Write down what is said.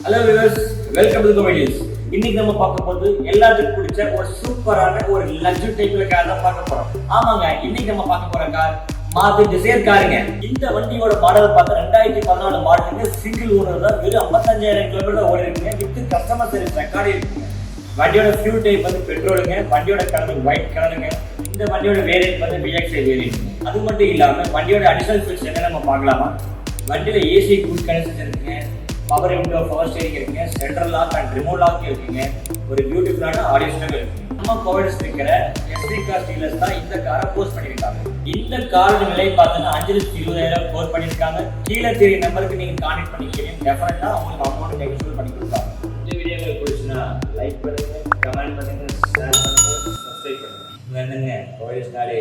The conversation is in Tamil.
Hello viewers, welcome to the videos. இன்னைக்கு நம்ம பார்க்க போறது எல்லாத்துக்கும் பிடிச்ச ஒரு சூப்பரான ஒரு லக்ஸரி டைப்ல கார் தான் பார்க்க போறோம். ஆமாங்க, இன்னைக்கு நம்ம பார்க்க போற கார் மாருதி டிசைர் காருங்க. இந்த வண்டியோட மாடல் பார்த்தா 2014 மாடலுக்கு சிங்கிள் ஓனர் தான். வெறும் 55,000 கிலோமீட்டர் ஓடி இருக்குங்க. வித் கஸ்டமர் சர்வீஸ் ரெக்கார்டு இருக்குங்க. வண்டியோட ஃபியூல் டைப் வந்து பெட்ரோலுங்க. வண்டியோட கலர் ஒயிட் கலருங்க. இந்த வண்டியோட வேரியன்ட் வந்து VXI வேரியன்ட். அது மட்டும் இல்லாம வண்டியோட அடிஷனல் ஃபீச்சர்ஸ் என்ன நம்ம பார்க்கலாமா? வண்டியில ஏசி குட் கனெக்ஷன் இருக்குங்க. பவர் விண்டோ, பவர் ஸ்டீரிங் இருக்குங்க. Central lock and remote lock இருக்குங்க. ஒரு பியூட்டிஃபுல்லான ஆடியோ சிஸ்டம் இருக்குங்க. நம்ம பவர் இருக்கிற SD கார் டீலர்ஸ் தான் இந்த காரை போஸ்ட் பண்ணியிருக்காங்க. இந்த காரோட விலை பார்த்தீங்கன்னா 5,20,000 கோட் பண்ணியிருக்காங்க. கீழே தெரிய நம்பருக்கு நீங்க கான்டாக்ட் பண்ணிக்கிறீங்க. டெஃபினட்டா உங்களுக்கு அமௌண்ட் நெகோஷியேட் பண்ணி கொடுப்பாங்க. இந்த வீடியோ உங்களுக்கு பிடிச்சுன்னா லைக் பண்ணுங்க, கமெண்ட் பண்ணுங்க, ஷேர் பண்ணுங்க, சப்ஸ்கிரைப் பண்ணுங்க. வேணுங்க கோயில் ஸ்டாலே